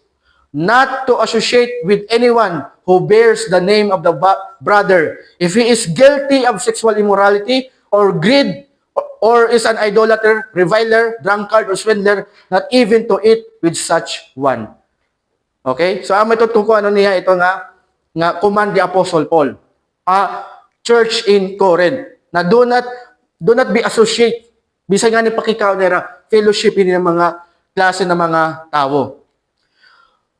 not to associate with anyone who bears the name of the brother if he is guilty of sexual immorality or greed, or is an idolater, reviler, drunkard, or swindler, not even to eat with such one. Okay? So, ito tungkol niya, ito nga command ni Apostle Paul. Church in Corinth, na do not be associate. Bisa nga ni pakikaw nila, fellowship ng mga klase ng mga tao.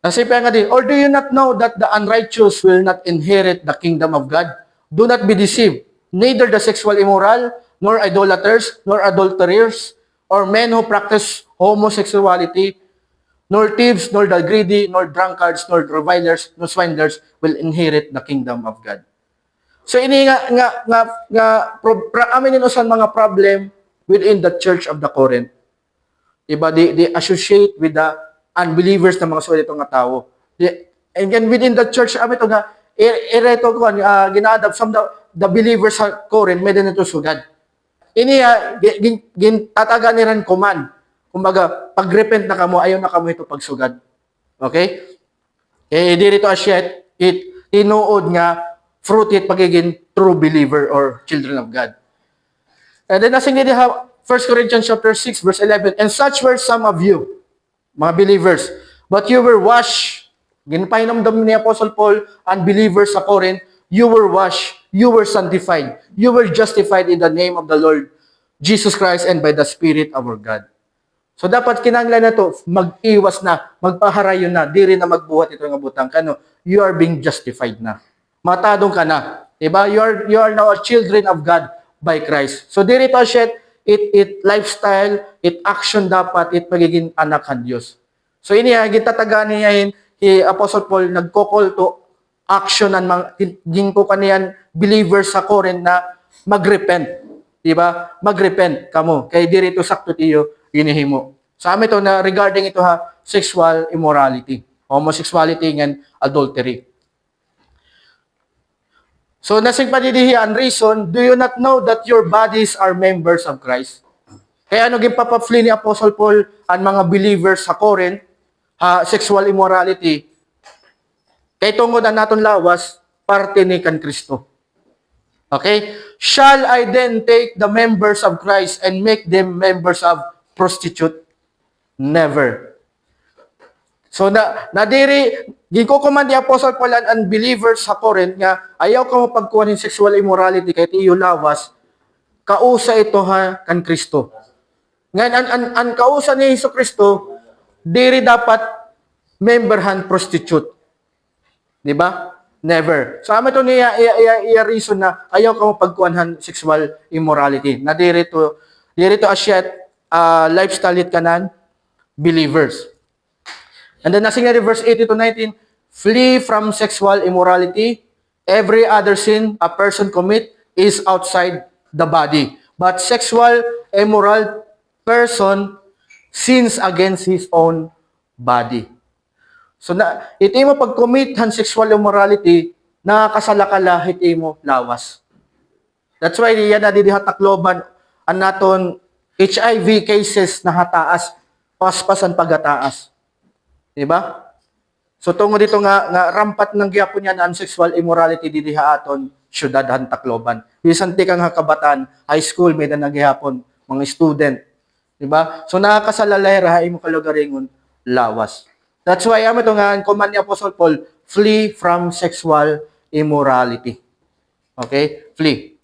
Nasipin nga din, or do you not know that the unrighteous will not inherit the kingdom of God? Do not be deceived. Neither the sexual immoral, nor idolaters, nor adulterers, or men who practice homosexuality, nor thieves, nor the greedy, nor drunkards, nor revilers, nor swindlers will inherit the kingdom of God. So ini amin inusan mga problem within the church of the Corinth. Diba? They associate with the unbelievers na mga sulit nga tao. And then within the church, amin ito nga, ito ko, ginadap some the believers sa Corinth, may din ito sugad. Ini, tataga ni rin kuman. Kumbaga, pag-repent na kamo, ayaw na kamo ito pagsugad. Okay? Dito asyet, tinuod nga, fruit it pagiging true believer or children of God. And then, nasing dito ha, 1 Corinthians chapter 6, verse 11, and such were some of you, mga believers, but you were washed. Ginpahinamdam ni Apostle Paul, unbelievers sa Corinth, you were washed, you were sanctified, you were justified in the name of the Lord Jesus Christ and by the Spirit of our God. So dapat kinanglan na to, mag-iwas na, magpaharayon na, di rin na magbuhat ito ng butang. Kano, you are being justified na. Matadong ka na. Diba? You are now a children of God by Christ. So dito siya, it lifestyle, it action dapat, it pagiging anak ng Diyos. So ini gitataga niya Apostle Paul nagko-call to action ng mga ko kaniyan believers sa Corinth na magrepent. Diba? Magrepent kamo. Kay dito sakto tiyo inihimo. Sa amin to na regarding ito ha, sexual immorality, homosexuality and adultery. So, nasing panidihian, reason, do you not know that your bodies are members of Christ? Kaya ano ginpapapfli ni Apostle Paul ang mga believers sa Corinth, sexual immorality, kay tungod na naton lawas, parte ni kan Kristo. Okay? Shall I then take the members of Christ and make them members of prostitute? Never. So nadiri gikukuman ni Apostle Paul ang believers sa Corinth nga ayaw ka mo pagkuha ng sexual immorality kay tiyo lawas kausa ito ha kan Kristo. Ngayon ang kausa ni Hesus Kristo diri dapat memberhan prostitute. Di ba? Never. So amo to niya reason na ayaw ka mo pagkuhan sexual immorality. Na diri to asyat lifestyle it kanan believers. And then, nasing verse 18 to 19, flee from sexual immorality. Every other sin a person commit is outside the body. But sexual immoral person sins against his own body. So, iti mo pag-commit han sexual immorality, nakakasala iti mo lawas. That's why, yan na didihatakloban ang naton HIV cases na hataas, paspasan pagataas. Diba? So tungo dito nga rampat ng gyapon yan ang sexual immorality didiha aton syudad han Tacloban. Bisan ti kang kabataan, high school may na nagyapon mga student. Diba? So nakakasalalera imo kalugaringon lawas. That's why amo to nga ang command ni Apostle Paul, flee from sexual immorality. Okay? Flee.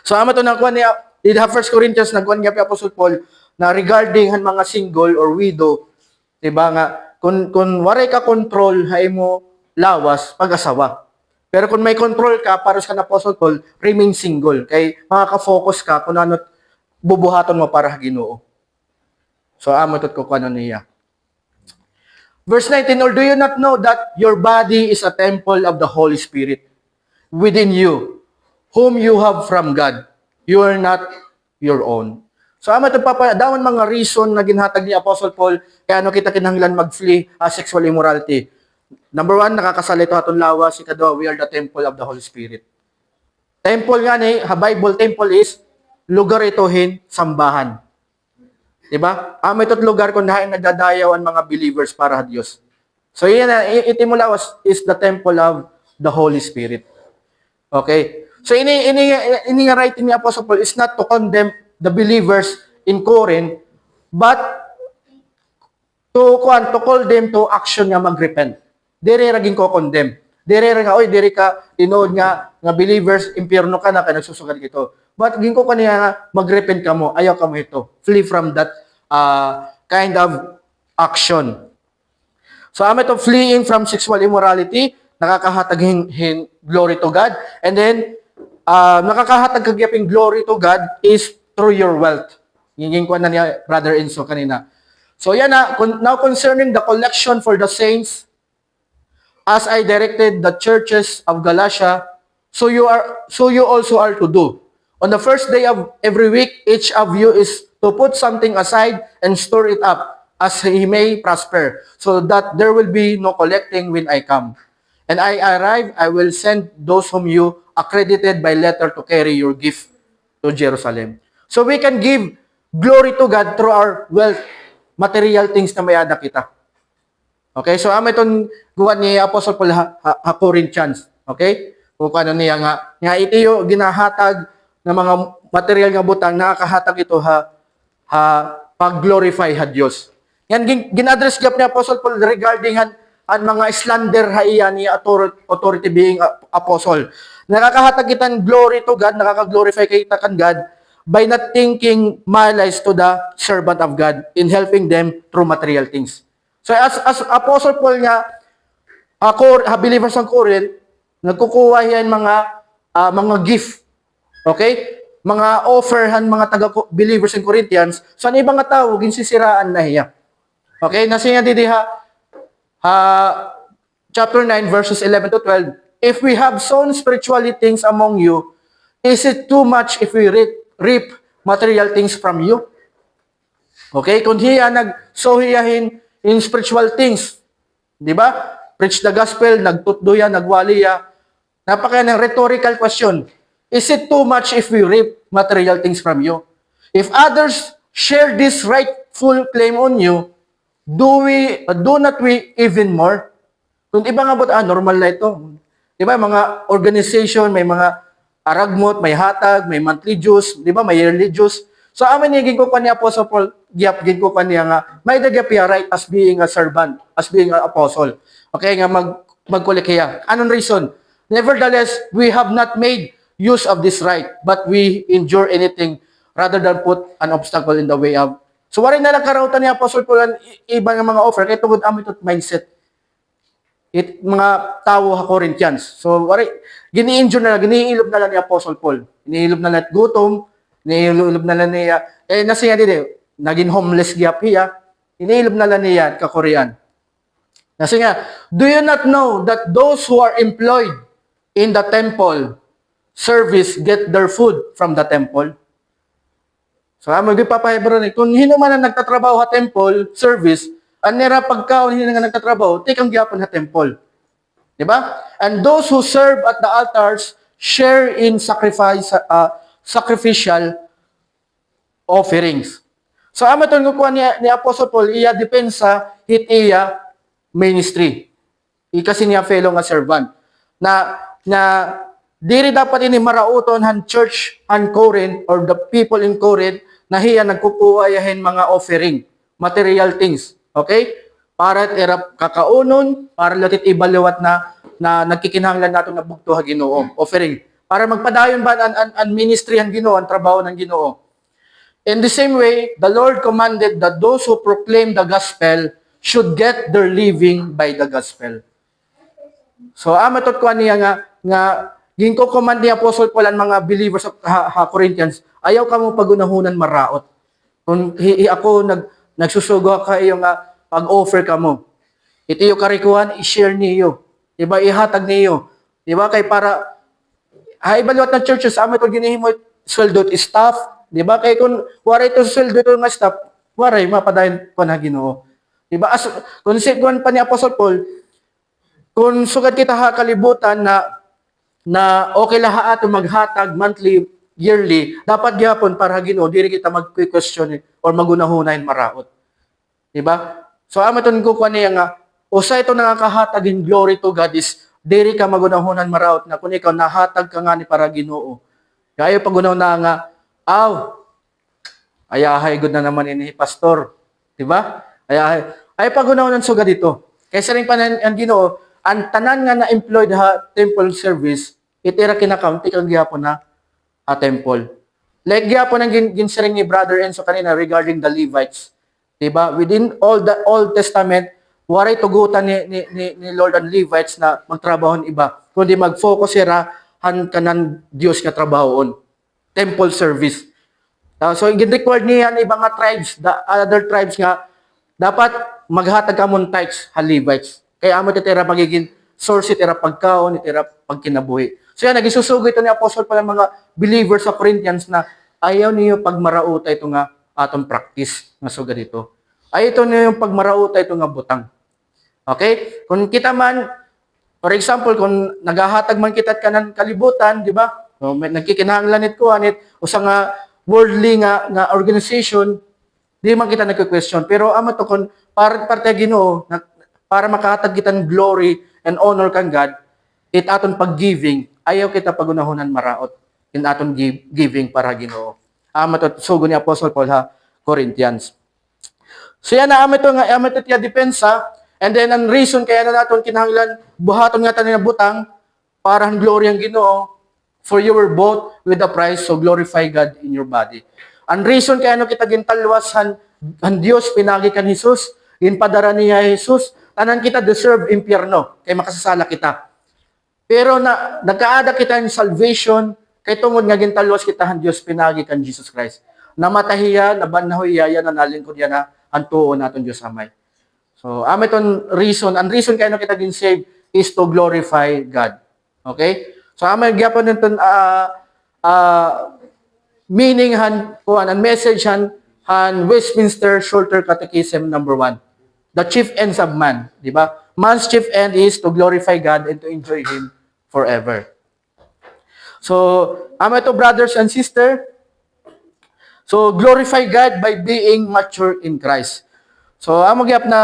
So amo to nagkuan ni 1 Corinthians nagkuan ni Apostle Paul na regarding han mga single or widow, diba nga kung waray ka control hay mo lawas pag-asawa. Pero kung may control ka para sa Apostle Paul, remain single kay makaka-focus ka kung ano bubuhaton mo para Ginoo. So amo tot ko kuno niya. Verse 19, or do you not know that your body is a temple of the Holy Spirit within you, whom you have from God? You are not your own. So, ama ito dawan mga reason na ginhatag ni Apostle Paul, kaya ano kita kinahanglan mag-flee sexual immorality. Number 1, nakakasalito aton lawas. Ikadua, we are the temple of the Holy Spirit. Temple nga ni, Bible temple is, lugar itohin, sambahan. Diba? Ama ito't lugar kung nahin nagdadayaw ang mga believers para sa Diyos. So, yan na, itimo lawas is the temple of the Holy Spirit. Okay? So, ini nga writing ni Apostle Paul is not to condemn the believers in Corinth, but to call them to action nga magrepent. Diri raging ko condemn. Diri nga diri ka tinuod nga believers impierno ka na kay nagsusugad kito. But ginko kaniya nga magrepent kamo, ayaw kamo ito. Flee from that kind of action. So amo to fleeing from sexual immorality, nakakahatag hin glory to God, and then nakakahatag kagyaping glory to God is through your wealth. Hingin ko na niya Brother Enzo kanina. So yan na, now concerning the collection for the saints, as I directed the churches of Galatia, so you also are to do. On the first day of every week, each of you is to put something aside and store it up, as he may prosper, so that there will be no collecting when I come. And I arrive, I will send those whom you accredited by letter to carry your gift to Jerusalem. So we can give glory to God through our wealth, material things na may ada kita. Okay, so itong guwan ni Apostle Paul ha Corinthians. Okay? Kung ano niya nga itiyo ginahatag ng mga material nga butang, nakakahatag ito pag-glorify ha Diyos. Yan, gin-address gap ni Apostle Paul regarding ang mga slander ha iya ni authority being apostle. Nakakahatag kita ng glory to God, nakaka-glorify kita kan God by not thinking malice to the servant of God in helping them through material things. So as Apostle Paul nga, believers ng Corinth, nagkukuha yan mga gift. Okay? Mga offerhan mga taga-believers in Corinthians, so ang ibang tao, ginsisiraan na hiya. Okay? Nasa nga didi chapter 9, verses 11 to 12, if we have sown spiritually things among you, is it too much if we reap material things from you? Okay? Kung hiya nagsohiyahin in spiritual things, di ba? Preach the gospel, nagtutduya, nagwaliya. Napaka ng rhetorical question. Is it too much if we reap material things from you? If others share this rightful claim on you, do not we even more? Kung iba nga normal na ito. Di ba, mga organization, may mga aragmot, may hatag, may monthly dues, di ba, may yearly dues. So, amin naging ko pa ni Apostle Paul, gin ko pa niya nga, may nagyapya right as being a servant, as being an apostle. Okay, nga magkulik kaya. Anong reason? Nevertheless, we have not made use of this right, but we endure anything rather than put an obstacle in the way of. So, wari na lang karautan ni Apostle Paul ang ibang mga offer, kaya tungod amin ito mindset. Mga tao ha Corinthians. So, wari, gini-injure na lang, giniilob na lang ni Apostle Paul. Giniilob na lang gutom, giniilob na lang niya, nasa yan din naging homeless gyap hiya, giniilob na lang niya ka-Korean. Nasa nga, do you not know that those who are employed in the temple service get their food from the temple? So, magpapahebro ni, kung hino man ang nagtatrabaho ha temple service, anera pagkaon hino nga nagtatrabaho, tikang gyapon ha temple. Diba? And those who serve at the altars share in sacrificial offerings. So, amaton ko ni Apostle Paul, iya depensa hit iya ministry. Kasi niya fellow nga servant. Na diri dapat ini marauton han church han Corinth or the people in Corinth na hiya nagkukuhayahin mga offering, material things. Okay? Para erap kakaunon, para latit ibaliwat na nagkikinahanglan nato na bugto ha Ginoo, offering. Para magpadayon ba ang ministry han Ginoo, ang trabaho ng Ginoo. In the same way, the Lord commanded that those who proclaim the gospel should get their living by the gospel. So, amatot ko niya nga ginko command ni Apostle Paul ang mga believers ha Corinthians, ayaw ka mo pagunahunan maraot. Kung ako nagsusugo ka iyo nga pag-offer ka mo. Ito yung karikuhan, i-share niyo. Diba, ihatag niyo. Diba, kay para ibaliwat ng churches, ito ginihimo sweldo at staff. Diba, kay kung wala ito sweldo ito nga staff, wala mapadayon pa na Ginoo. Diba, kung sikuan pa ni Apostle Paul, kung sugad kita kalibutan na okay lahat ato maghatag monthly, yearly, dapat gyapon para Ginoo diri kita mag-question or magunahunahin maraot. Diba? So amaton ko niya nga usa ito nakakahatag in glory to God is diri ka magunahunan maraot na kun ikaw nahatag ka nga ni para Ginoo. Kaya pagunaw na nga ayahay gud na naman ini pastor. Diba? Ay pagunaw ng sugad dito. Kaysa rin pa ang Ginoo, ang tanan nga na-employed ha temple service, itira kinakaunti kang gyapon na temple. Like gyapon ang ginsiring ni Brother Enzo kanina regarding the Levites. Diba? Within all the Old Testament, waray tugutan ni Lord and Levites na magtrabahon iba, kundi mag-focus sila han kanan Dios nga trabahoon. Temple service. So, gin-record niya ang ibang nga tribes, the other tribes nga, dapat maghatag ka mong tithes, Levites. Kaya amo titira pagiging source, titira pagkaon, titira pagkinabuhi. So yan, nagisusugo ito ni Apostle pala mga believers sa Corinthians na ayaw niyo pagmarauta ito nga atong practice nga suga dito. Ayaw ito niyo yung pagmarauta ito nga butang. Okay? Kung kita man, for example, kung naghahatag man kita ka ng kalibutan, di ba? So, may nagkikinahanglan nit ko, o sa nga worldly nga organization, di man kita nagka-question. Pero ama to kung parte Ginoo para makahatag kita ng glory and honor kang God, it aton pag-giving, ayaw kita pagunahunan maraot in aton giving para Ginoo. Ama to sugo ni Apostle Paul ha, Corinthians. So yan na ama to tiya depensa, and then ang reason kaya na naton kinahanglan buhaton nga tanan butang para ang glory ang Ginoo. For you were bought with a price, so glorify God in your body. Ang reason kaya no kita gintalwas ang Dios pinagi kan Jesus, ginpadara niya Jesus, tanan kita deserve impyerno, kay makasasala kita. Pero nagkaada kita ng salvation, kay tungod nga gintalwas kita ang Dios pinagi kan Jesus Christ. Namatahiya, nabannahoy yan, nalingkod yan na ang tuon naton Dios amay. So, ameton reason, ang reason kaya no kita gin-save is to glorify God. Okay? So, amay gyapon nito meaning han message han Westminster Shorter Catechism number 1. The chief ends of man, di ba? Man's chief end is to glorify God and to enjoy Him forever. So, ito brothers and sisters, so glorify God by being mature in Christ. So, amo gyap na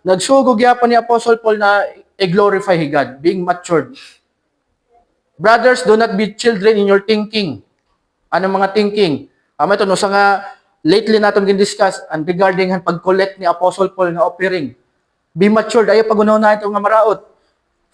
nagsugod gyapon ni Apostle Paul na i-glorify God, being matured. Brothers, do not be children in your thinking. Ano mga thinking? Ito, no, sa nga, lately natin gin-discuss and regarding ang pag-collect ni Apostle Paul na offering. Be matured, ayaw pag-unaw na ito nga maraot.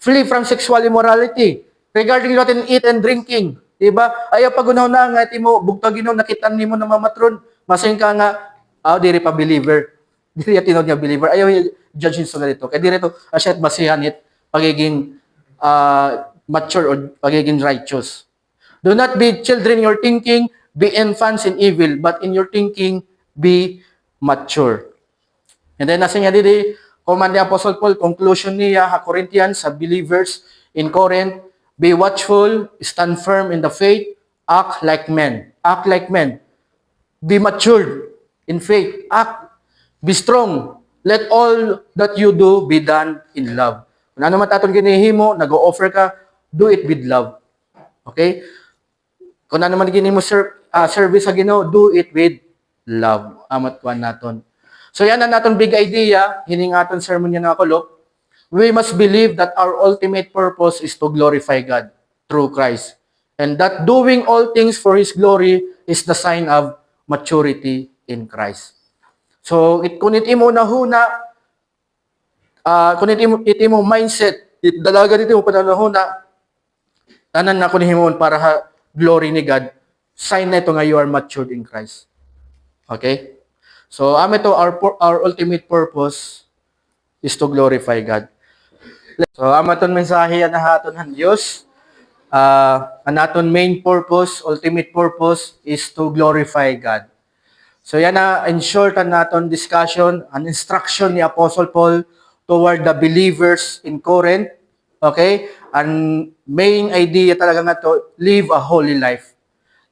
Flee from sexual immorality. Regarding natin eat and drinking. Diba? Ayaw pag-unaw na nga, mo, bugtagin mo, nakitan mo na mamatron. Masing ka nga, diri pa believer. Diri tinod nga believer. Ayaw judge sa ganito. Kaya diri to, asyat basihan it, pagiging mature or pagiging righteous. Do not be children in your thinking, be infants in evil, but in your thinking, be mature. And then, nasa nga didi, command ni Apostle Paul, conclusion niya, ha Corinthians, sa believers in Corinth, be watchful, stand firm in the faith, act like men. Act like men. Be matured in faith. Act. Be strong. Let all that you do be done in love. Kung ano man aton ginihimo, nag-o-offer ka, do it with love. Okay? Kung ano man ginihimo service sa Ginoo, do it with love. Amat kuan naton. So yan ang naton big idea, hining aton sermon niya nga kulop. We must believe that our ultimate purpose is to glorify God through Christ. And that doing all things for His glory is the sign of maturity in Christ. So, kung imo nahuna, kung imo mindset, dalaga dito mo panahuna, tanan na kunihimon para glory ni God, sign na ito nga you are matured in Christ. Okay? So, ito, our ultimate purpose is to glorify God. So, amaton mensahe na haton han Dios. Ang aton main purpose, ultimate purpose is to glorify God. So, yan na, in short, ang aton discussion, an instruction ni Apostle Paul toward the believers in Corinth. Okay? Ang main idea talaga nga to, live a holy life.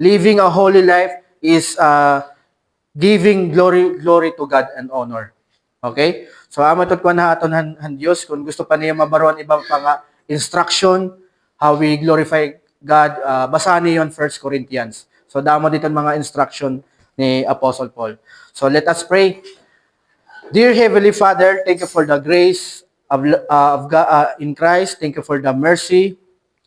Living a holy life is giving glory to God and honor. Okay? So, amatot ko na aton han Diyos. Kung gusto pa niya mabaruan ibang pang instruction, how we glorify God, basahan niyo 1 Corinthians. So, damo dito mga instruction ni Apostle Paul. So, let us pray. Dear Heavenly Father, thank you for the grace of God in Christ. Thank you for the mercy.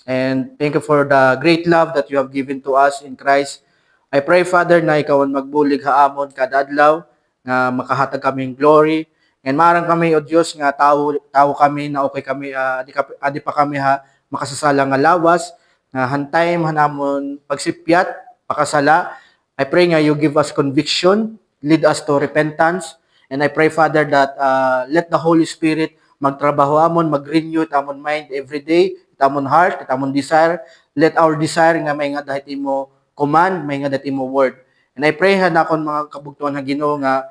And thank you for the great love that you have given to us in Christ. I pray, Father, na ikaw ang magbulig haamon kada adlaw, nga makahatag kaming glory. And marang kami, O Diyos, nga tao kami, na okay kami, adi pa kami makasasala nga lawas, nga hantay manamon pagsipyat, pakasala. I pray nga you give us conviction, lead us to repentance. And I pray, Father, that let the Holy Spirit magtrabaho amon, mag-renew amon mind every day, amon heart, amon desire. Let our desire nga may nga dahit imo command, may nga dahit imo word. And I pray nga na akong mga kabugtuan nga Ginoo nga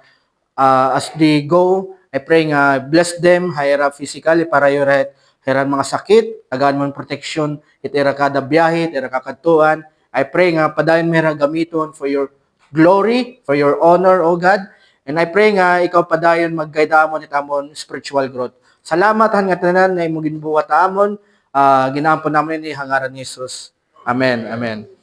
as they go, I pray nga bless them, hira physically, para hiran mga sakit, tagaan mo protection, itira kada biyahe, itira kakadtuan. I pray nga padayon mera gamiton for your glory, for your honor, O God. And I pray nga ikaw padayon mag-guide amon itamon spiritual growth. Salamat han nga tanan na imong ginbuhat amon. Ginaampo namin ni hangaran ni Jesus. Amen. Amen.